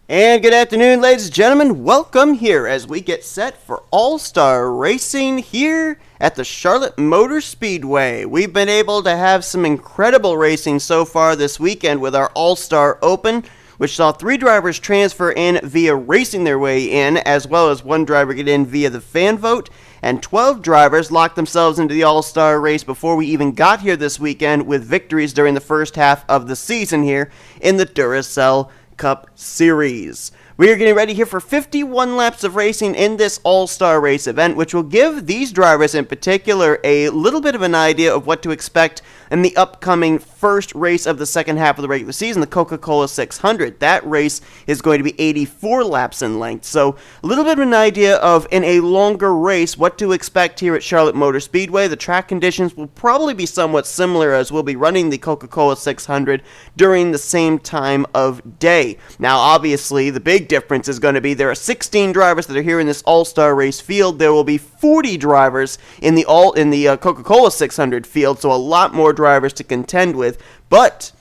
And good afternoon, ladies and gentlemen. Welcome here as we get set for All-Star Racing here at the Charlotte Motor Speedway. We've been able to have some incredible racing so far this weekend with our All-Star Open, which saw 3 drivers transfer in via racing their way in, as well as 1 driver get in via the fan vote, and 12 drivers locked themselves into the All-Star race before we even got here this weekend with victories during the first half of the season here in the Duracell Cup Series. We are getting ready here for 51 laps of racing in this All-Star Race event, which will give these drivers in particular a little bit of an idea of what to expect in the upcoming first race of the second half of the regular season, the Coca-Cola 600. That race is going to be 84 laps in length, so a little bit of an idea of, in a longer race, what to expect here at Charlotte Motor Speedway. The track conditions will probably be somewhat similar as we'll be running the Coca-Cola 600 during the same time of day. Now, obviously, the big difference is going to be there are 16 drivers that are here in this All-Star Race field. There will be 40 drivers in the Coca-Cola 600 field, so a lot more drivers to contend with. But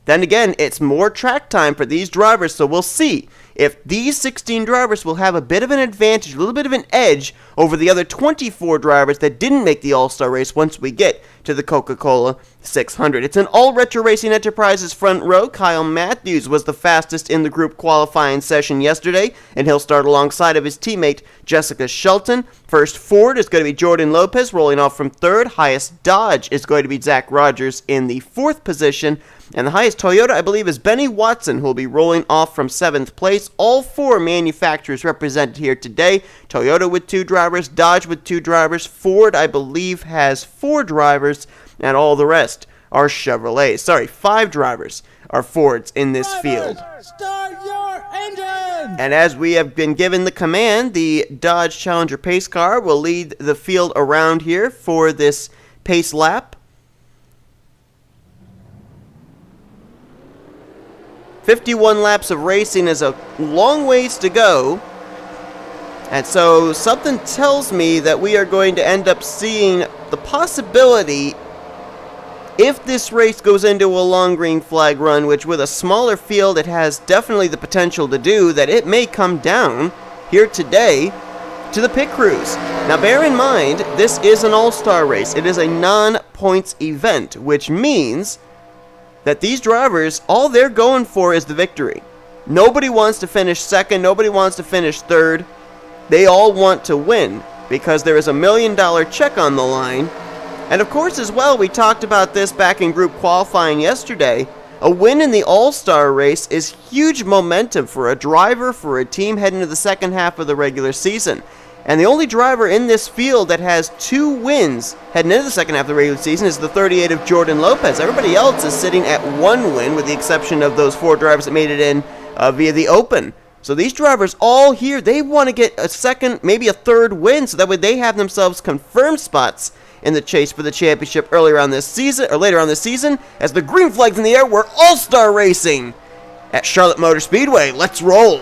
then again, it's more track time for these drivers, so we'll see if these 16 drivers will have a bit of an advantage, a little bit of an edge over the other 24 drivers that didn't make the All-Star race once we get to the Coca-Cola 600. It's an all-retro racing enterprises front row. Kyle Matthews was the fastest in the group qualifying session yesterday, and he'll start alongside of his teammate Jessica Shelton. First Ford is going to be Jordan Lopez rolling off from third. Highest Dodge is going to be Zach Rogers in the 4th position. And the highest Toyota, I believe, is Benny Watson, who will be rolling off from 7th place. All 4 manufacturers represented here today. Toyota with 2 drivers, Dodge with 2 drivers, Ford, I believe, has 4 drivers, and all the rest are Chevrolets. Sorry, 5 drivers are Fords in this field. Start your engine! And as we have been given the command, the Dodge Challenger pace car will lead the field around here for this pace lap. 51 laps of racing is a long ways to go, and so something tells me that we are going to end up seeing the possibility, if this race goes into a long green flag run, which with a smaller field it has definitely the potential to do, that it may come down here today to the pit crews. Now bear in mind, this is an all-star race. It is a non-points event, which means that these drivers, all they're going for is the victory. Nobody wants to finish second. Nobody wants to finish third. They all want to win because there is $1 million check on the line. And of course, as well, we talked about this back in group qualifying yesterday. A win in the All-Star race is huge momentum for a driver, for a team heading into the second half of the regular season. And the only driver in this field that has 2 wins heading into the second half of the regular season is the 38 of Jordan Lopez. Everybody else is sitting at 1 win, with the exception of those 4 drivers that made it in via the Open. So these drivers all here, they want to get a second, maybe a third win, so that way they have themselves confirmed spots in the chase for the championship later on this season, as the green flag's in the air. We're all-star racing at Charlotte Motor Speedway. Let's roll.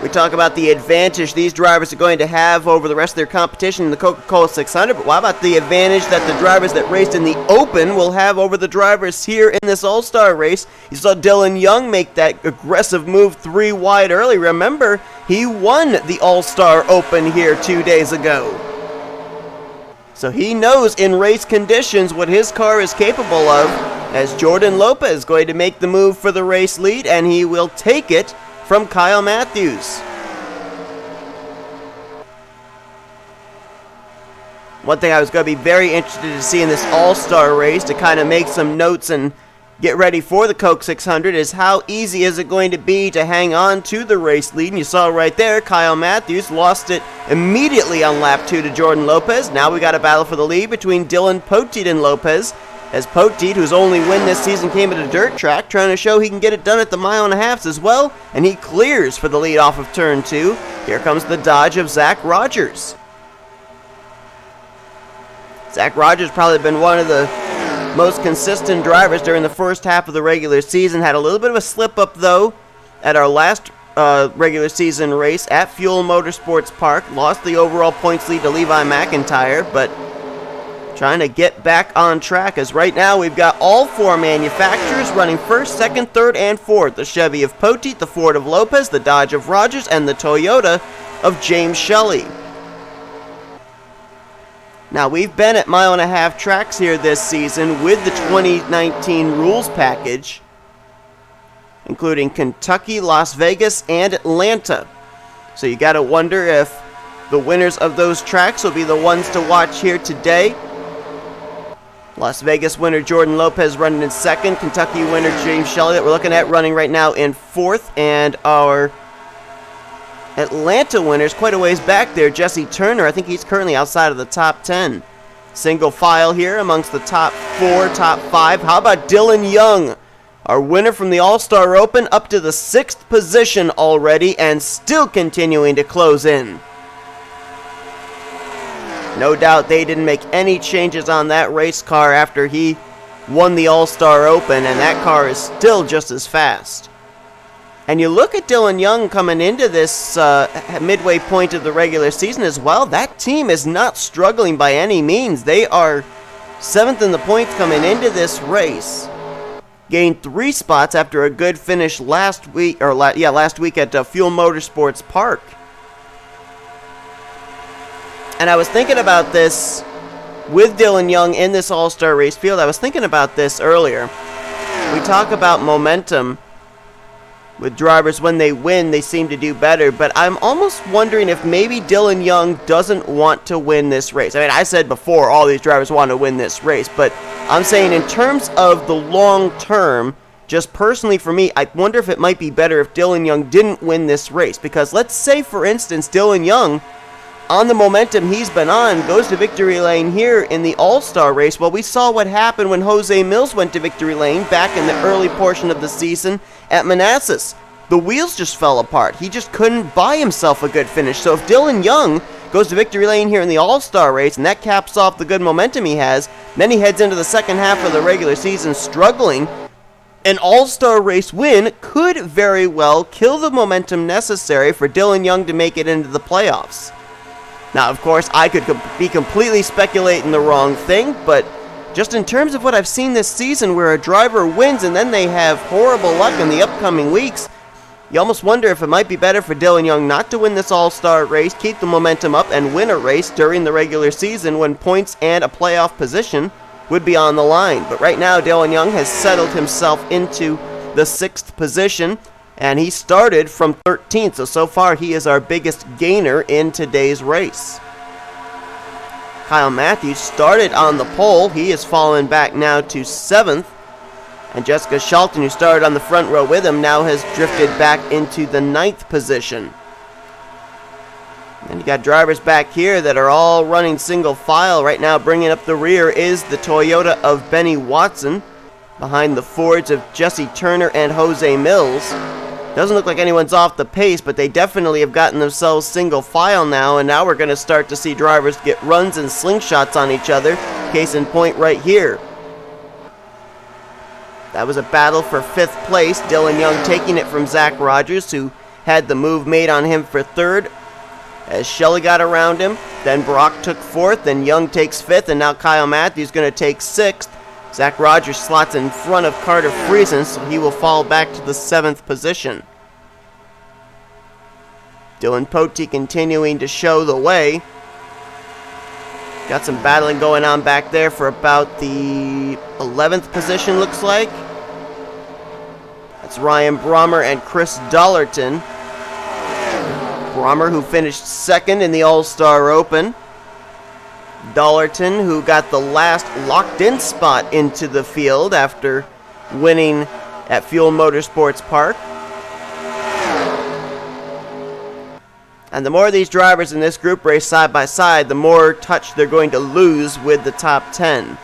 We talk about the advantage these drivers are going to have over the rest of their competition in the Coca-Cola 600, but what about the advantage that the drivers that raced in the Open will have over the drivers here in this All-Star race? You saw Dylan Young make that aggressive move 3 wide early. Remember, he won the All-Star Open here 2 days ago. So he knows in race conditions what his car is capable of, as Jordan Lopez is going to make the move for the race lead, and he will take it from Kyle Matthews. One thing I was going to be very interested to see in this All-Star race, to kind of make some notes and get ready for the Coke 600, is how easy is it going to be to hang on to the race lead. And you saw right there, Kyle Matthews lost it immediately on lap 2 to Jordan Lopez. Now we got a battle for the lead between Dylan Poteet and Lopez, as Poteet, whose only win this season came at a dirt track, trying to show he can get it done at the 1.5 miles as well, and he clears for the lead off of turn 2. Here comes the Dodge of Zach Rogers. Zach Rogers probably been one of the most consistent drivers during the first half of the regular season. Had a little bit of a slip-up, though, at our last regular season race at Fuel Motorsports Park. Lost the overall points lead to Levi McIntyre, but trying to get back on track, as right now we've got all four manufacturers running first, second, third, and fourth. The Chevy of Poteet, the Ford of Lopez, the Dodge of Rogers, and the Toyota of James Shelley. Now, we've been at mile-and-a-half tracks here this season with the 2019 rules package, including Kentucky, Las Vegas, and Atlanta. So you got to wonder if the winners of those tracks will be the ones to watch here today. Las Vegas winner Jordan Lopez running in second. Kentucky winner James Shelley that we're looking at running right now in fourth. And our Atlanta winner's quite a ways back there, Jesse Turner. I think he's currently outside of the top 10. Single file here amongst the top 4, top 5. How about Dylan Young? Our winner from the All-Star Open, up to the 6th position already and still continuing to close in. No doubt they didn't make any changes on that race car after he won the All-Star Open, and that car is still just as fast. And you look at Dylan Young coming into this midway point of the regular season as well. That team is not struggling by any means. They are 7th in the points coming into this race. Gained 3 spots after a good finish last week at Fuel Motorsports Park. And I was thinking about this with Dylan Young in this All-Star race field. I was thinking about this earlier. We talk about momentum with drivers. When they win, they seem to do better, but I'm almost wondering if maybe Dylan Young doesn't want to win this race. I mean, I said before all these drivers want to win this race, but I'm saying in terms of the long term, just personally for me, I wonder if it might be better if Dylan Young didn't win this race, because let's say, for instance, Dylan Young, on the momentum he's been on, goes to victory lane here in the All-Star race. Well, we saw what happened when Jose Mills went to victory lane back in the early portion of the season at Manassas. The wheels just fell apart. He just couldn't buy himself a good finish. So if Dylan Young goes to victory lane here in the All-Star race, and that caps off the good momentum he has, then he heads into the second half of the regular season struggling, an All-Star race win could very well kill the momentum necessary for Dylan Young to make it into the playoffs. Now, of course, I could be completely speculating the wrong thing, but just in terms of what I've seen this season, where a driver wins and then they have horrible luck in the upcoming weeks, you almost wonder if it might be better for Dylan Young not to win this All-Star race, keep the momentum up, and win a race during the regular season when points and a playoff position would be on the line. But right now, Dylan Young has settled himself into the 6th position, and he started from 13th, so far he is our biggest gainer in today's race. Kyle Matthews started on the pole. He has fallen back now to 7th. And Jessica Shelton, who started on the front row with him, now has drifted back into the 9th position. And you got drivers back here that are all running single file. Right now, bringing up the rear is the Toyota of Benny Watson, behind the Fords of Jesse Turner and Jose Mills. Doesn't look like anyone's off the pace, but they definitely have gotten themselves single file now, and now we're going to start to see drivers get runs and slingshots on each other. Case in point right here. That was a battle for 5th place. Dylan Young taking it from Zach Rogers, who had the move made on him for 3rd. As Shelley got around him, then Brock took 4th, then Young takes 5th, and now Kyle Matthews going to take 6th. Zach Rogers slots in front of Carter Friesen, so he will fall back to the 7th position. Dylan Poteet continuing to show the way. Got some battling going on back there for about the 11th position, looks like. That's Ryan Brommer and Chris Dollerton. Brommer, who finished 2nd in the All-Star Open. Dollerton, who got the last locked-in spot into the field after winning at Fuel Motorsports Park. And the more of these drivers in this group race side by side, the more touch they're going to lose with the top 10.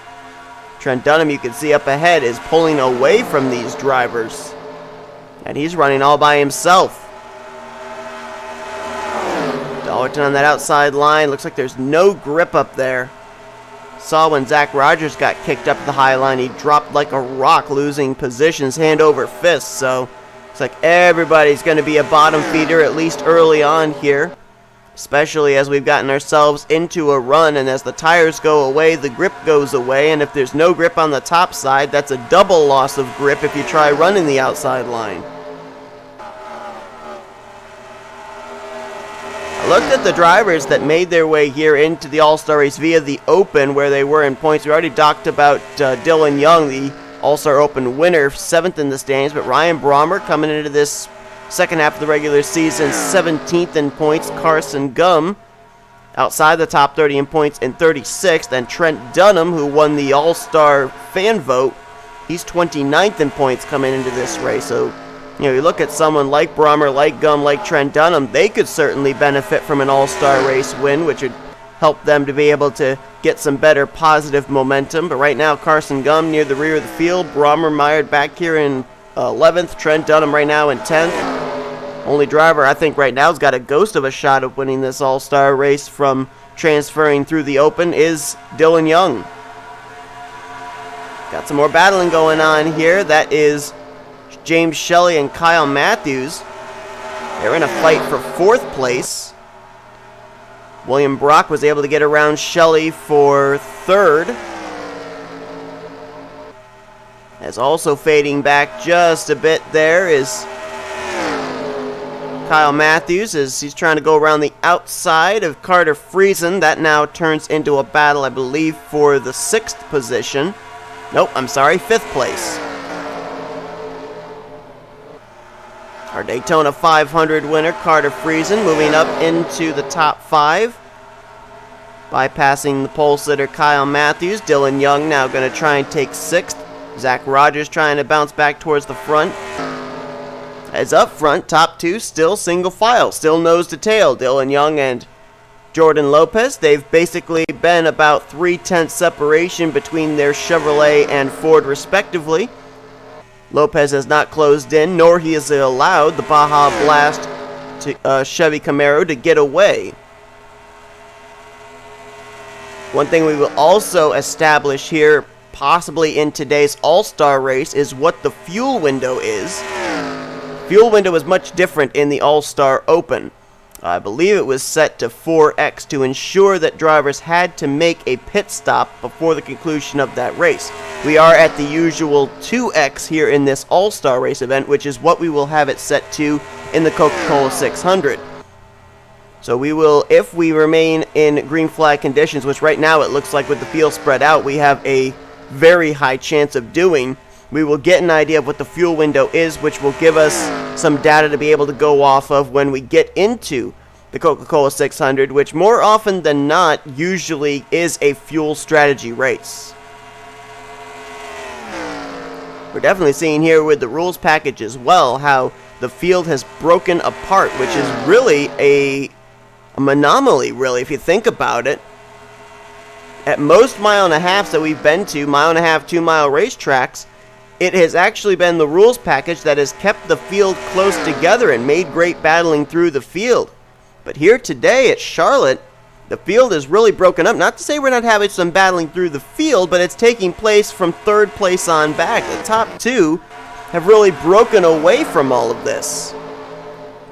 Trent Dunham, you can see up ahead, is pulling away from these drivers. And he's running all by himself. Dollerton on that outside line. Looks like there's no grip up there. Saw when Zach Rogers got kicked up the high line, he dropped like a rock, losing positions hand over fist. So Looks like everybody's going to be a bottom feeder, at least early on here. Especially as we've gotten ourselves into a run, and as the tires go away, the grip goes away, and if there's no grip on the top side, that's a double loss of grip if you try running the outside line. I looked at the drivers that made their way here into the All-Star race via the Open, where they were in points. We already talked about Dylan Young, the All-Star Open winner, 7th in the standings, but Ryan Brommer coming into this second half of the regular season, 17th in points. Carson Gum outside the top 30 in points in 36th. And Trent Dunham, who won the All-Star fan vote, he's 29th in points coming into this race. So, you look at someone like Brommer, like Gum, like Trent Dunham, they could certainly benefit from an All-Star race win, which would help them to be able to get some better positive momentum. But right now, Carson Gum near the rear of the field, Brommer mired back here in 11th, Trent Dunham right now in 10th. Only driver I think right now has got a ghost of a shot of winning this All-Star race from transferring through the Open is Dylan Young. Got some more battling going on here. That is James Shelley and Kyle Matthews. They're in a fight for 4th place. William Brock was able to get around Shelley for 3rd. As also fading back just a bit there is Kyle Matthews, as he's trying to go around the outside of Carter Friesen. That now turns into a battle, I believe, for the 6th position. Nope, I'm sorry, 5th place. Our Daytona 500 winner, Carter Friesen, moving up into the top 5. Bypassing the pole sitter Kyle Matthews. Dylan Young now going to try and take 6th. Zach Rogers trying to bounce back towards the front. As up front, top 2 still single file, still nose to tail. Dylan Young and Jordan Lopez. They've basically been about 3/10 separation between their Chevrolet and Ford respectively. Lopez has not closed in, nor he has allowed the Baja Blast to Chevy Camaro to get away. One thing we will also establish here, possibly in today's All-Star race, is what the fuel window is. Fuel window is much different in the All-Star Open. I believe it was set to 4x to ensure that drivers had to make a pit stop before the conclusion of that race. We are at the usual 2x here in this All-Star race event, which is what we will have it set to in the Coca-Cola 600. So we will, if we remain in green flag conditions, which right now it looks like with the field spread out, we have a very high chance of doing, we will get an idea of what the fuel window is, which will give us some data to be able to go off of when we get into the Coca-Cola 600, which more often than not usually is a fuel strategy race. We're definitely seeing here with the rules package as well how the field has broken apart, which is really a anomaly, really, if you think about it. At most 1.5 miles that we've been to, 1.5 mile, 2 mile racetracks, it has actually been the rules package that has kept the field close together and made great battling through the field. But here today at Charlotte, the field is really broken up. Not to say we're not having some battling through the field, but it's taking place from 3rd place on back. The top 2 have really broken away from all of this.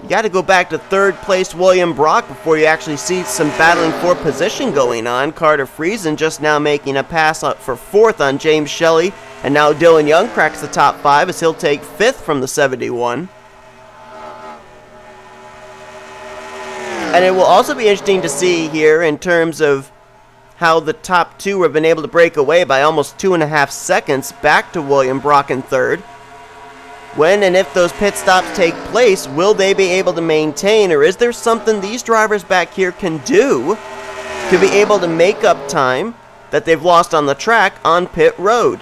You got to go back to 3rd place William Brock before you actually see some battling for position going on. Carter Friesen just now making a pass up for 4th on James Shelley. And now Dylan Young cracks the top 5 as he'll take 5th from the 71. And it will also be interesting to see here in terms of how the top 2 have been able to break away by almost 2.5 seconds back to William Brock in 3rd. When and if those pit stops take place, will they be able to maintain, or is there something these drivers back here can do to be able to make up time that they've lost on the track on pit road?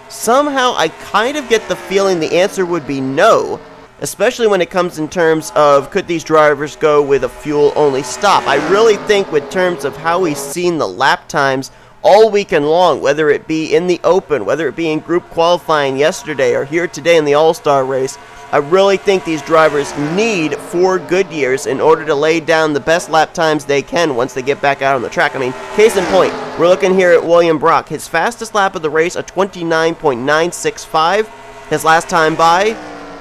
Somehow I kind of get the feeling the answer would be no, especially when it comes in terms of could these drivers go with a fuel-only stop. I really think with terms of how we've seen the lap times all weekend long, whether it be in the Open, whether it be in group qualifying yesterday or here today in the All-Star race, I really think these drivers need 4 good years in order to lay down the best lap times they can once they get back out on the track. I mean, case in point, we're looking here at William Brock. His fastest lap of the race, a 29.965. His last time by,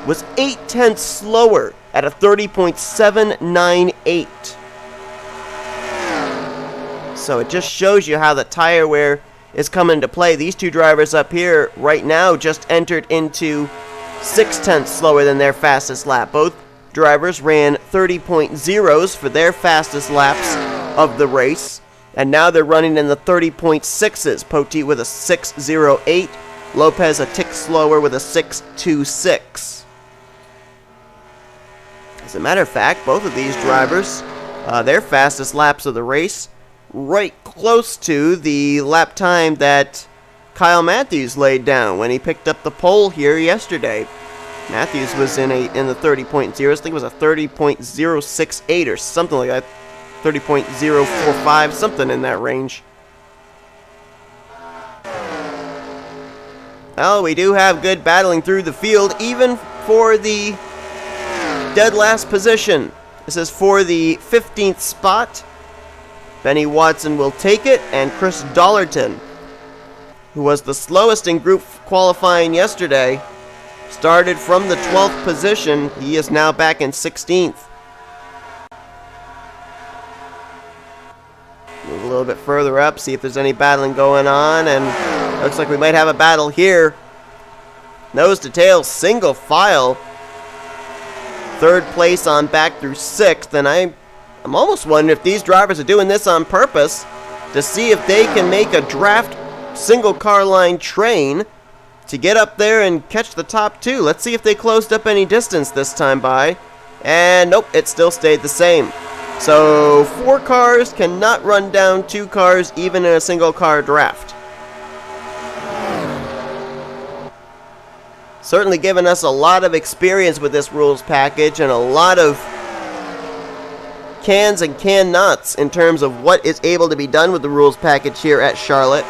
was 0.8 slower at a 30.798. So it just shows you how the tire wear is coming into play. These two drivers up here right now just entered into 0.6 slower than their fastest lap. Both drivers ran 30.0s for their fastest laps of the race, and now they're running in the 30.6s. Poteet with a 6.08, Lopez a tick slower with a 6.26. As a matter of fact, both of these drivers, their fastest laps of the race, right close to the lap time that Kyle Matthews laid down when he picked up the pole here yesterday. Matthews was in the 30.0s. I think it was a 30.068 or something like that. 30.045, something in that range. Well, we do have good battling through the field, even for the dead last position. This is for the 15th spot. Benny Watson will take it, and Chris Dollarton, who was the slowest in group qualifying yesterday, started from the 12th position. He is now back in 16th. Move a little bit further up, see if there's any battling going on, and looks like we might have a battle here. Nose to tail, single file. Third place on back through 6th, and I'm almost wondering if these drivers are doing this on purpose to see if they can make a draft single car line train to get up there and catch the top two. Let's see if they closed up any distance this time by. And nope, it still stayed the same. So 4 cars cannot run down 2 cars even in a single car draft. Certainly given us a lot of experience with this rules package and a lot of cans and can-nots in terms of what is able to be done with the rules package here at Charlotte.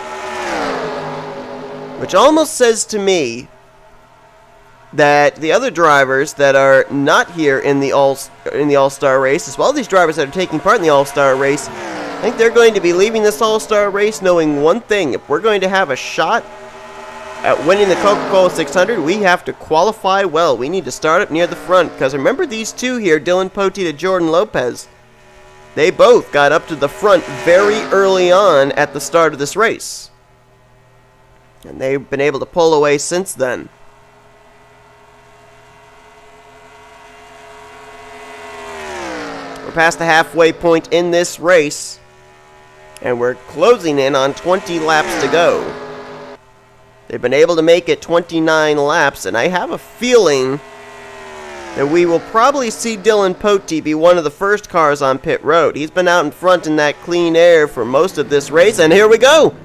Which almost says to me that the other drivers that are not here in the All-Star race, as well as these drivers that are taking part in the All-Star race, I think they're going to be leaving this All-Star race knowing one thing: if we're going to have a shot at winning the Coca-Cola 600, we have to qualify well. We need to start up near the front, because remember these two here, Dylan Poteet and Jordan Lopez, they both got up to the front very early on at the start of this race. And they've been able to pull away since then. We're past the halfway point in this race, and we're closing in on 20 laps to go. They've been able to make it 29 laps, and I have a feeling that we will probably see Dylan Poteet be one of the first cars on pit road. He's been out in front in that clean air for most of this race, and here we go!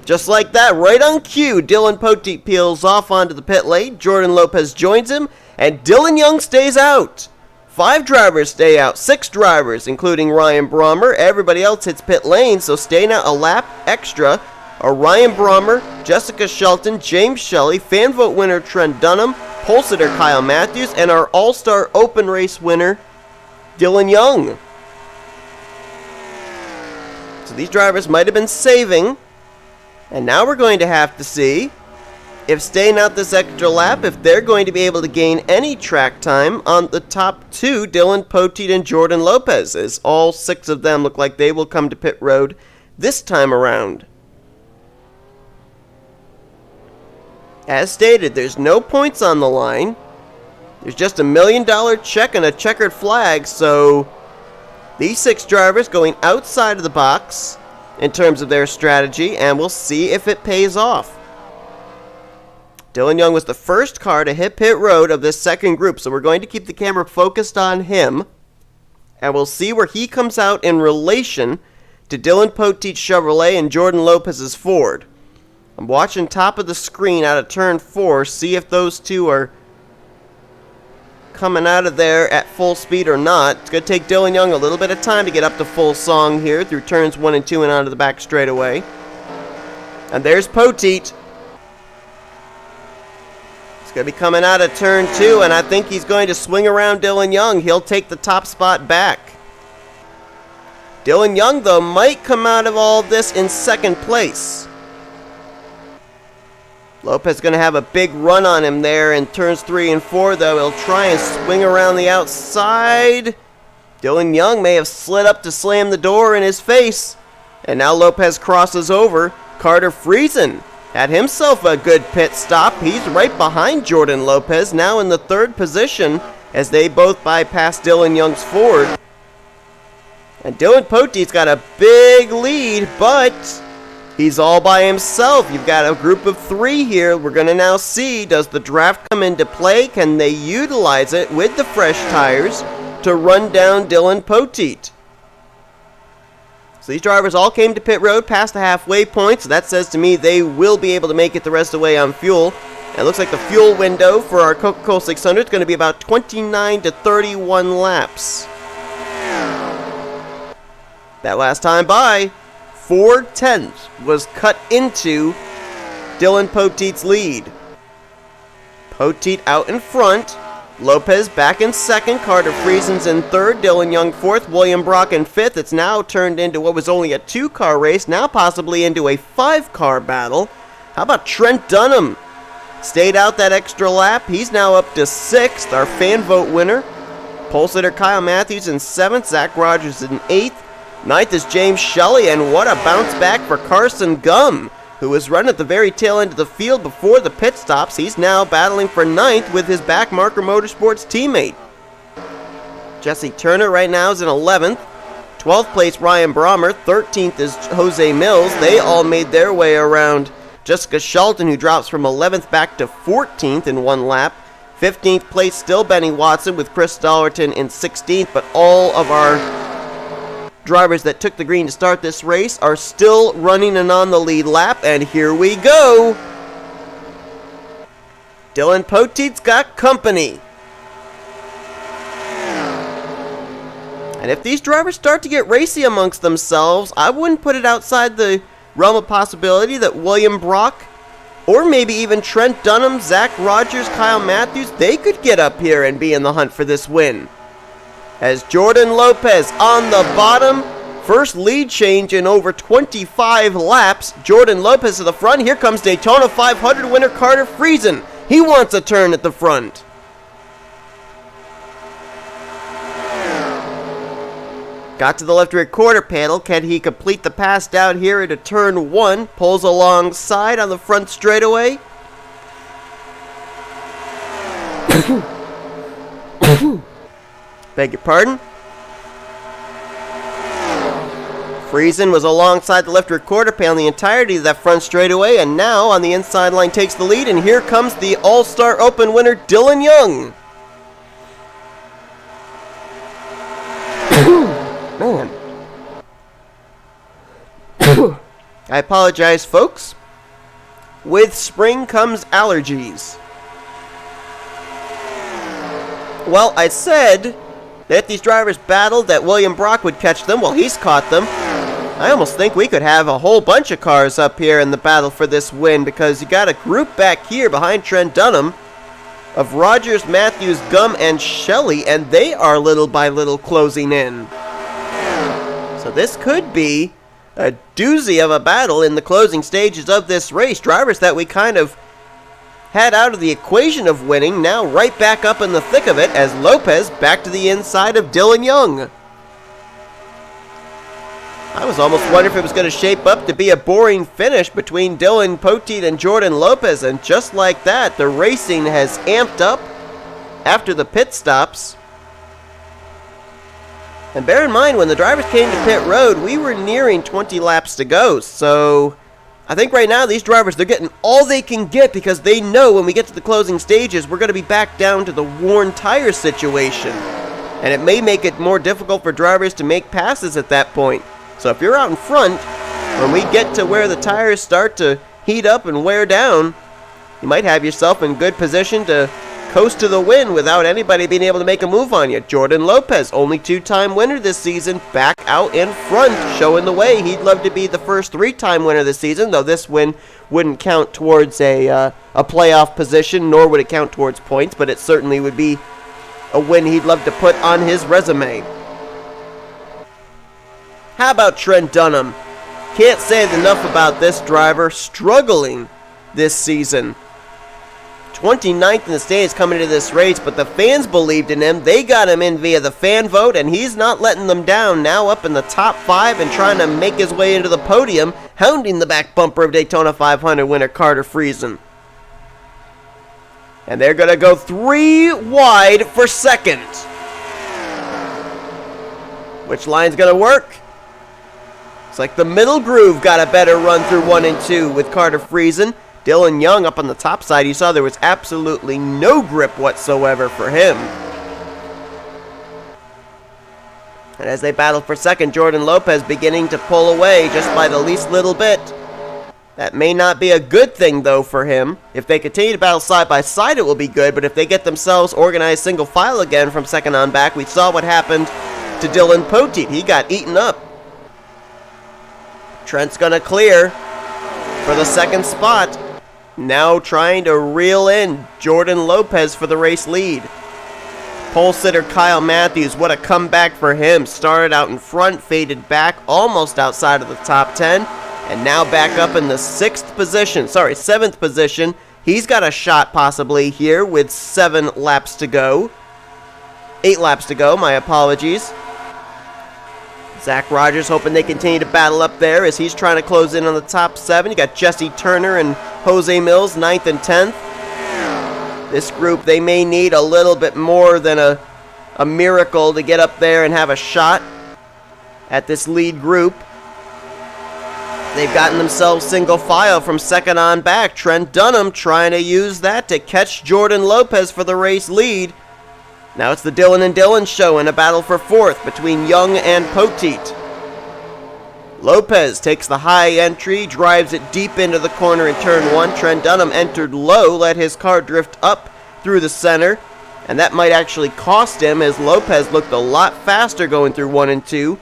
Just like that, right on cue, Dylan Poteet peels off onto the pit lane. Jordan Lopez joins him, and Dylan Young stays out. 5 drivers stay out, 6 drivers, including Ryan Brommer. Everybody else hits pit lane, so staying out a lap extra are Ryan Brommer, Jessica Shelton, James Shelley, fan vote winner Trent Dunham, pole sitter Kyle Matthews, and our All-Star Open Race winner, Dylan Young. So these drivers might have been saving. And now we're going to have to see if staying out this extra lap, if they're going to be able to gain any track time on the top 2, Dylan Poteet and Jordan Lopez, as all 6 of them look like they will come to pit road this time around. As stated, there's no points on the line. There's just $1 million check and a checkered flag, so these 6 drivers going outside of the box in terms of their strategy, and we'll see if it pays off. Dylan Young was the first car to hit pit road of this second group, so we're going to keep the camera focused on him, and we'll see where he comes out in relation to Dylan Poteet's Chevrolet and Jordan Lopez's Ford. I'm watching top of the screen out of turn 4, see if those two are coming out of there at full speed or not. It's going to take Dylan Young a little bit of time to get up to full song here through turns 1 and 2 and onto the back straightaway. And there's Poteet. He's going to be coming out of turn 2, and I think he's going to swing around Dylan Young. He'll take the top spot back. Dylan Young, though, might come out of all this in second place. Lopez going to have a big run on him there in turns 3 and 4, though. He'll try and swing around the outside. Dylan Young may have slid up to slam the door in his face. And now Lopez crosses over. Carter Friesen had himself a good pit stop. He's right behind Jordan Lopez, now in the 3rd position, as they both bypass Dylan Young's Ford. And Dylan Poteet's got a big lead, but he's all by himself. You've got a group of 3 here. We're going to now see, does the draft come into play? Can they utilize it with the fresh tires to run down Dylan Poteet? So these drivers all came to pit road past the halfway point, so that says to me they will be able to make it the rest of the way on fuel. And it looks like the fuel window for our Coca-Cola 600 is going to be about 29 to 31 laps. That last time by, 4/10 was cut into Dylan Poteet's lead. Poteet out in front. Lopez back in 2nd. Carter Friesen's in 3rd. Dylan Young 4th. William Brock in 5th. It's now turned into what was only a 2-car race, now possibly into a 5-car battle. How about Trent Dunham? Stayed out that extra lap. He's now up to 6th, our fan vote winner. Pole sitter Kyle Matthews in 7th. Zach Rogers in 8th. 9th is James Shelley, and what a bounce back for Carson Gum, who was running at the very tail end of the field before the pit stops. He's now battling for 9th with his back Marker Motorsports teammate. Jesse Turner right now is in 11th. 12th place Ryan Brommer. 13th is Jose Mills. They all made their way around Jessica Shelton, who drops from 11th back to 14th in 1 lap. 15th place still Benny Watson with Chris Dollerton in 16th, but all of our drivers that took the green to start this race are still running and on the lead lap, and here we go. Dylan Poteet's got company. And if these drivers start to get racy amongst themselves, I wouldn't put it outside the realm of possibility that William Brock, or maybe even Trent Dunham, Zach Rogers, Kyle Matthews, they could get up here and be in the hunt for this win. As Jordan Lopez on the bottom, first lead change in over 25 laps. Jordan Lopez to the front. Here comes Daytona 500 winner Carter Friesen. He wants a turn at the front. Got to the left rear quarter panel. Can he complete the pass down here into turn 1? Pulls alongside on the front straightaway. Beg your pardon. Friesen was alongside the left rear quarter panel the entirety of that front straightaway, and now on the inside line takes the lead, and here comes the All-Star Open winner, Dylan Young. Man. I apologize, folks. With spring comes allergies. Well, I said that if these drivers battled, that William Brock would catch them. Well, he's caught them. I almost think we could have a whole bunch of cars up here in the battle for this win, because you got a group back here behind Trent Dunham of Rogers, Matthews, Gum, and Shelley, and they are little by little closing in. So this could be a doozy of a battle in the closing stages of this race. Drivers that we kind of had out of the equation of winning, now right back up in the thick of it as Lopez back to the inside of Dylan Young. I was almost wondering if it was going to shape up to be a boring finish between Dylan Poteet and Jordan Lopez, and just like that, the racing has amped up after the pit stops. And bear in mind, when the drivers came to pit road, we were nearing 20 laps to go, so I think right now these drivers, they're getting all they can get, because they know when we get to the closing stages, we're going to be back down to the worn tire situation. And it may make it more difficult for drivers to make passes at that point. So if you're out in front, when we get to where the tires start to heat up and wear down, you might have yourself in good position to coast to the win without anybody being able to make a move on you. Jordan Lopez, only 2-time winner this season, back out in front, showing the way. He'd love to be the first 3-time winner this season, though this win wouldn't count towards a playoff position, nor would it count towards points, but it certainly would be a win he'd love to put on his resume. How about Trent Dunham? Can't say enough about this driver, struggling this season. 29th in the standings coming into this race, but the fans believed in him. They got him in via the fan vote, and he's not letting them down. Now up in the top 5 and trying to make his way into the podium, hounding the back bumper of Daytona 500 winner Carter Friesen. And they're going to go 3 wide for second. Which line's going to work? It's like the middle groove got a better run through 1 and 2 with Carter Friesen. Dylan Young up on the top side, you saw there was absolutely no grip whatsoever for him. And as they battle for second, Jordan Lopez beginning to pull away just by the least little bit. That may not be a good thing, though, for him. If they continue to battle side by side, it will be good, but if they get themselves organized single file again from second on back, we saw what happened to Dylan Poteet. He got eaten up. Trent's going to clear for the second spot. Now trying to reel in Jordan Lopez for the race lead. Pole sitter Kyle Matthews, what a comeback for him. Started out in front, faded back, almost outside of the top 10, and now back up in the 7th position. He's got a shot possibly here with 7 laps to go. 8 laps to go, my apologies. Zach Rogers hoping they continue to battle up there as he's trying to close in on the top 7. You got Jesse Turner and Jose Mills, 9th and 10th. This group, they may need a little bit more than a miracle to get up there and have a shot at this lead group. They've gotten themselves single file from second on back. Trent Dunham trying to use that to catch Jordan Lopez for the race lead. Now it's the Dylan and Dylan show in a battle for 4th between Young and Poteet. Lopez takes the high entry, drives it deep into the corner in turn 1. Trent Dunham entered low, let his car drift up through the center, and that might actually cost him as Lopez looked a lot faster going through 1 and 2.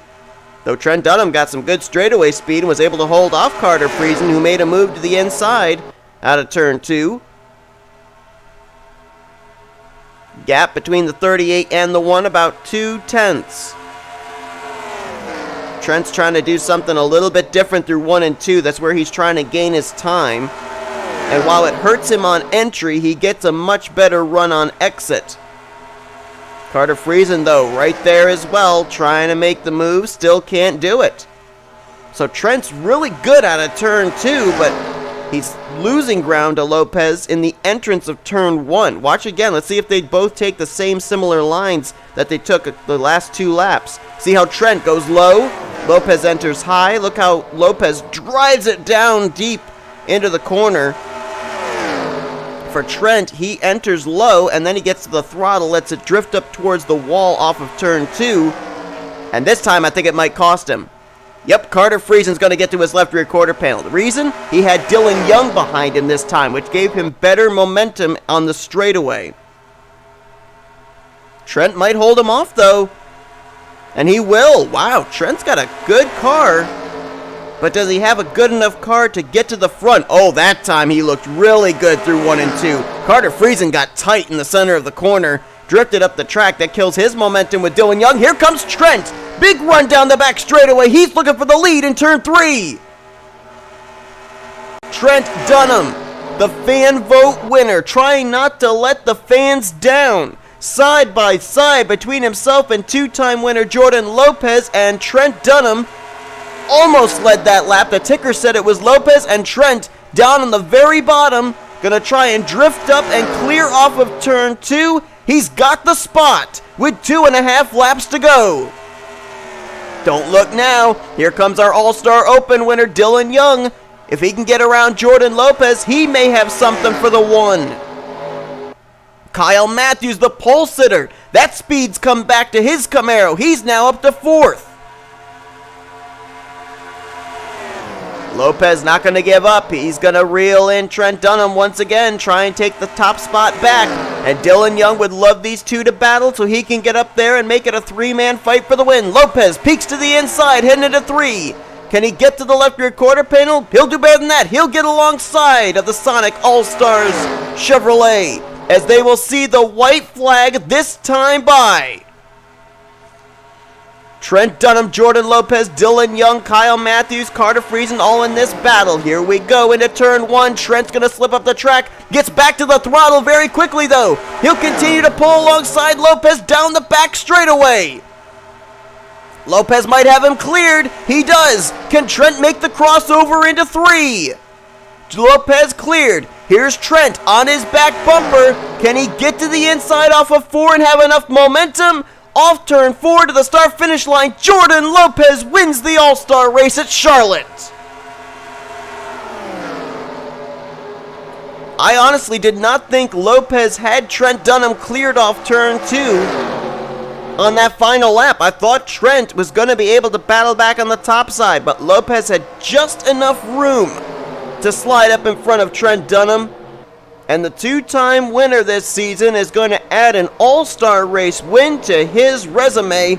Though Trent Dunham got some good straightaway speed and was able to hold off Carter Friesen, who made a move to the inside out of turn 2. Gap between the 38 and the 1 about 2/10. Trent's trying to do something a little bit different through 1 and 2. That's where he's trying to gain his time. And while it hurts him on entry, he gets a much better run on exit. Carter Friesen, though, right there as well, trying to make the move, still can't do it. So Trent's really good out of turn 2, but he's losing ground to Lopez in the entrance of turn 1. Watch again. Let's see if they both take the same similar lines that they took the last 2 laps. See how Trent goes low. Lopez enters high. Look how Lopez drives it down deep into the corner. For Trent, he enters low, and then he gets to the throttle, lets it drift up towards the wall off of turn 2. And this time, I think it might cost him. Yep, Carter Friesen's going to get to his left rear quarter panel. The reason? He had Dylan Young behind him this time, which gave him better momentum on the straightaway. Trent might hold him off, though. And he will. Wow, Trent's got a good car. But does he have a good enough car to get to the front? Oh, that time he looked really good through 1 and 2. Carter Friesen got tight in the center of the corner. Drifted up the track. That kills his momentum with Dylan Young. Here comes Trent. Big run down the back straightaway. He's looking for the lead in turn 3. Trent Dunham, the fan vote winner, trying not to let the fans down. Side by side between himself and 2-time winner Jordan Lopez, and Trent Dunham almost led that lap. The ticker said it was Lopez, and Trent down on the very bottom, gonna try and drift up and clear off of turn 2. He's got the spot with 2.5 laps to go. Don't look now. Here comes our All-Star Open winner, Dylan Young. If he can get around Jordan Lopez, he may have something for the 1. Kyle Matthews, the pole sitter. That speed's come back to his Camaro. He's now up to 4th. Lopez not going to give up. He's going to reel in Trent Dunham once again, try and take the top spot back. And Dylan Young would love these two to battle so he can get up there and make it a 3-man fight for the win. Lopez peeks to the inside, heading into 3. Can he get to the left rear quarter panel? He'll do better than that. He'll get alongside of the Sonic All-Stars Chevrolet as they will see the white flag this time by. Trent Dunham, Jordan Lopez, Dylan Young, Kyle Matthews, Carter Friesen all in this battle. Here we go into turn 1. Trent's going to slip up the track. Gets back to the throttle very quickly though. He'll continue to pull alongside Lopez down the back straightaway. Lopez might have him cleared. He does. Can Trent make the crossover into 3? Lopez cleared. Here's Trent on his back bumper. Can he get to the inside off of 4 and have enough momentum? Off turn 4 to the start-finish line, Jordan Lopez wins the All-Star race at Charlotte. I honestly did not think Lopez had Trent Dunham cleared off turn 2 on that final lap. I thought Trent was going to be able to battle back on the top side, but Lopez had just enough room to slide up in front of Trent Dunham. And the 2-time winner this season is going to add an All-Star race win to his resume,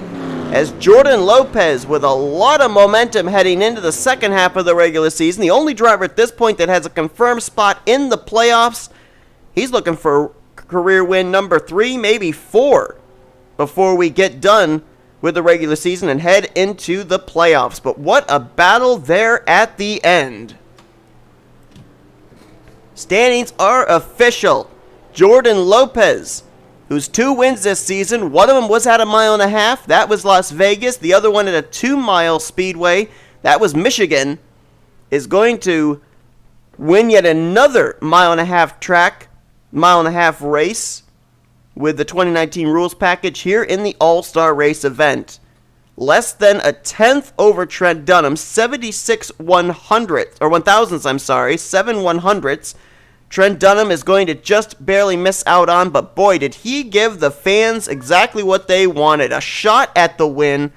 as Jordan Lopez, with a lot of momentum heading into the second half of the regular season, the only driver at this point that has a confirmed spot in the playoffs. He's looking for career win number 3, maybe 4, before we get done with the regular season and head into the playoffs. But what a battle there at the end. Standings are official. Jordan Lopez, whose 2 wins this season, one of them was at a 1.5 miles. That was Las Vegas. The other one at a 2-mile speedway. That was Michigan. Is going to win yet another 1.5 mile track, 1.5 mile race with the 2019 rules package here in the All-Star Race event. Less than a tenth over Trent Dunham, 76 100ths, or 1,000ths, I'm sorry, 7 100ths. Trent Dunham is going to just barely miss out on, but boy, did he give the fans exactly what they wanted. A shot at the win,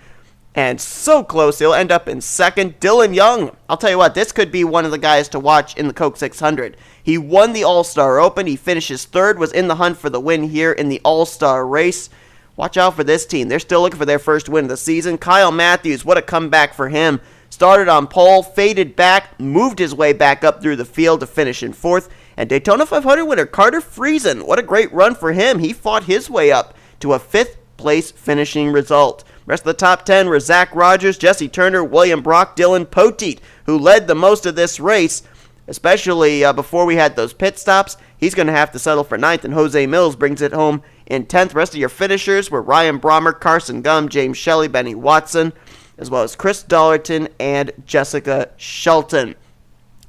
and so close, he'll end up in second. Dylan Young, I'll tell you what, this could be one of the guys to watch in the Coke 600. He won the All-Star Open, he finishes third, was in the hunt for the win here in the All-Star race. Watch out for this team. They're still looking for their first win of the season. Kyle Matthews, what a comeback for him. Started on pole, faded back, moved his way back up through the field to finish in 4th. And Daytona 500 winner Carter Friesen, what a great run for him. He fought his way up to a 5th place finishing result. Rest of the top 10 were Zach Rogers, Jesse Turner, William Brock, Dylan Poteet, who led the most of this race, especially before we had those pit stops. He's going to have to settle for 9th, and Jose Mills brings it home in 10th. Rest of your finishers were Ryan Brommer, Carson Gum, James Shelley, Benny Watson, as well as Chris Dollerton and Jessica Shelton.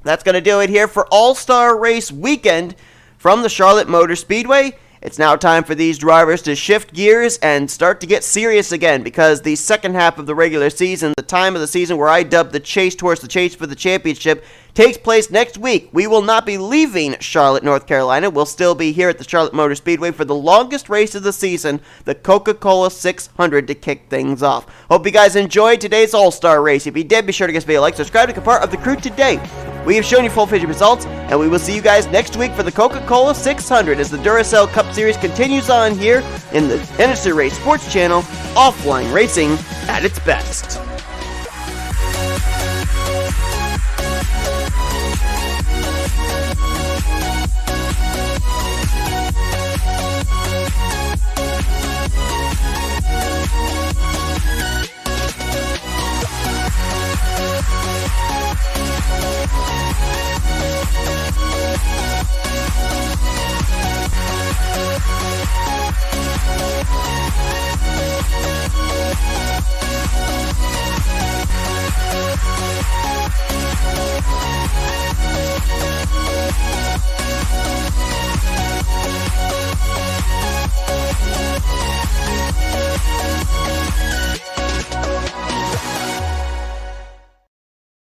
That's going to do it here for All-Star Race Weekend from the Charlotte Motor Speedway. It's now time for these drivers to shift gears and start to get serious again, because the second half of the regular season, the time of the season where I dubbed the chase towards the chase for the championship, takes place next week. We will not be leaving Charlotte, North Carolina. We'll still be here at the Charlotte Motor Speedway for the longest race of the season, the Coca-Cola 600, to kick things off. Hope you guys enjoyed today's All-Star race. If you did, be sure to give us a video like, subscribe, and become part of the crew today. We have shown you full feature results, and we will see you guys next week for the Coca-Cola 600 as the Duracell Cup Series continues on here in the NNSCRA Sports Channel, offline racing at its best.